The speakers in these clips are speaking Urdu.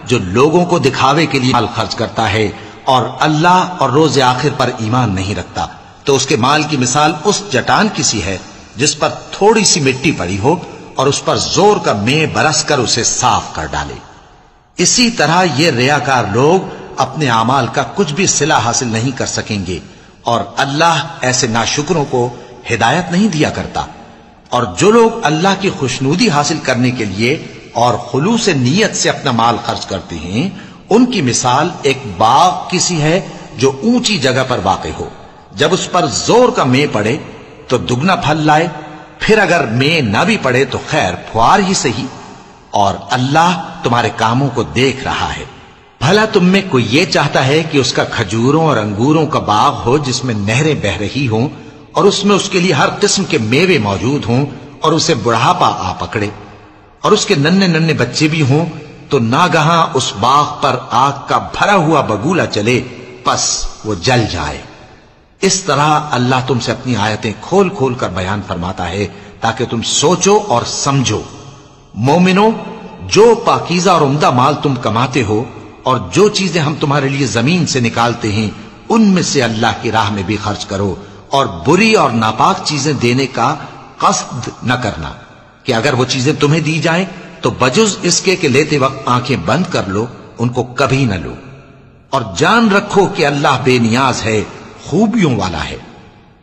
جو لوگوں کو دکھاوے کے لیے مال خرچ کرتا ہے اور اللہ اور روز آخر پر ایمان نہیں رکھتا، تو اس کے مال کی مثال اس چٹان کی سی ہے جس پر تھوڑی سی مٹی پڑی ہو اور اس پر زور کا مے برس کر اسے صاف کر ڈالے۔ اسی طرح یہ ریاکار لوگ اپنے اعمال کا کچھ بھی صلہ حاصل نہیں کر سکیں گے، اور اللہ ایسے ناشکروں کو ہدایت نہیں دیا کرتا۔ اور جو لوگ اللہ کی خوشنودی حاصل کرنے کے لیے اور خلوص نیت سے اپنا مال خرچ کرتے ہیں، ان کی مثال ایک باغ کی سی ہے جو اونچی جگہ پر واقع ہو، جب اس پر زور کا مے پڑے تو دگنا پھل لائے، پھر اگر مے نہ بھی پڑے تو خیر پھوار ہی صحیح، اور اللہ تمہارے کاموں کو دیکھ رہا ہے۔ بھلا تم میں کوئی یہ چاہتا ہے کہ اس کا کھجوروں اور انگوروں کا باغ ہو جس میں نہریں بہ رہی ہوں اور اس میں اس کے لیے ہر قسم کے میوے موجود ہوں، اور اسے بڑھاپا آ پکڑے اور اس کے ننھے ننھے بچے بھی ہوں، تو ناگہاں اس باغ پر آگ کا بھرا ہوا بگولا چلے، پس وہ جل جائے۔ اس طرح اللہ تم سے اپنی آیتیں کھول کھول کر بیان فرماتا ہے تاکہ تم سوچو اور سمجھو۔ مومنو، جو پاکیزہ اور عمدہ مال تم کماتے ہو اور جو چیزیں ہم تمہارے لیے زمین سے نکالتے ہیں، ان میں سے اللہ کی راہ میں بھی خرچ کرو، اور بری اور ناپاک چیزیں دینے کا قصد نہ کرنا کہ اگر وہ چیزیں تمہیں دی جائیں تو بجز اس کے کہ لیتے وقت آنکھیں بند کر لو، ان کو کبھی نہ لو، اور جان رکھو کہ اللہ بے نیاز ہے، خوبیوں والا ہے۔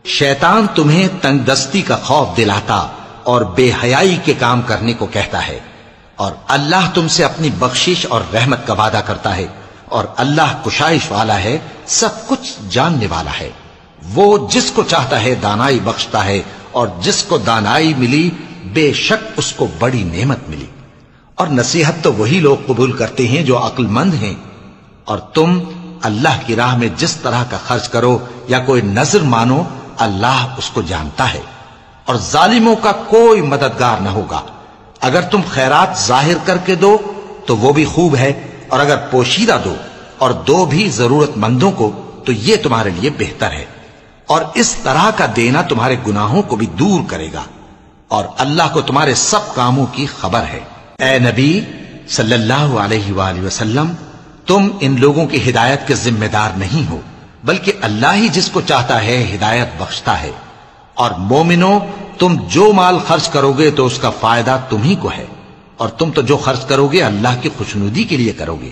شیطان تمہیں تنگ دستی کا خوف دلاتا اور بے حیائی کے کام کرنے کو کہتا ہے، اور اللہ تم سے اپنی بخشش اور رحمت کا وعدہ کرتا ہے، اور اللہ کشائش والا ہے، سب کچھ جاننے والا ہے۔ وہ جس کو چاہتا ہے دانائی بخشتا ہے، اور جس کو دانائی ملی بے شک اس کو بڑی نعمت ملی۔ اور نصیحت تو وہی لوگ قبول کرتے ہیں جو عقل مند ہیں، اور تم اللہ کی راہ میں جس طرح کا خرچ کرو یا کوئی نذر مانو، اللہ اس کو جانتا ہے، اور ظالموں کا کوئی مددگار نہ ہوگا۔ اگر تم خیرات ظاہر کر کے دو تو وہ بھی خوب ہے، اور اگر پوشیدہ دو اور دو بھی ضرورت مندوں کو تو یہ تمہارے لیے بہتر ہے، اور اس طرح کا دینا تمہارے گناہوں کو بھی دور کرے گا، اور اللہ کو تمہارے سب کاموں کی خبر ہے۔ اے نبی صلی اللہ علیہ وآلہ وسلم، تم ان لوگوں کی ہدایت کے ذمہ دار نہیں ہو، بلکہ اللہ ہی جس کو چاہتا ہے ہدایت بخشتا ہے۔ اور مومنو، تم جو مال خرچ کرو گے تو اس کا فائدہ تمہیں کو ہے، اور تم تو جو خرچ کرو گے اللہ کی خوشنودی کے لیے کرو گے،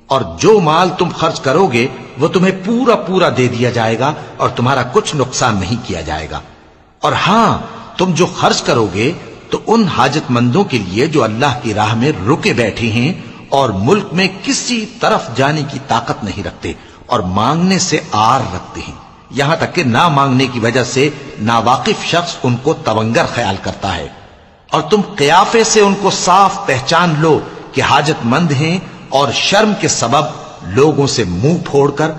اور جو مال تم خرچ کرو گے وہ تمہیں پورا پورا دے دیا جائے گا اور تمہارا کچھ نقصان نہیں کیا جائے گا۔ اور ہاں، تم جو خرچ کرو گے تو ان حاجت مندوں کے لیے جو اللہ کی راہ میں رکے بیٹھے ہیں اور ملک میں کسی طرف جانے کی طاقت نہیں رکھتے اور مانگنے سے آر رکھتے ہیں، یہاں تک کہ نہ مانگنے کی وجہ سے ناواقف شخص ان کو تونگر خیال کرتا ہے، اور تم قیافے سے ان کو صاف پہچان لو کہ حاجت مند ہیں، اور شرم کے سبب لوگوں سے منہ پھوڑ کر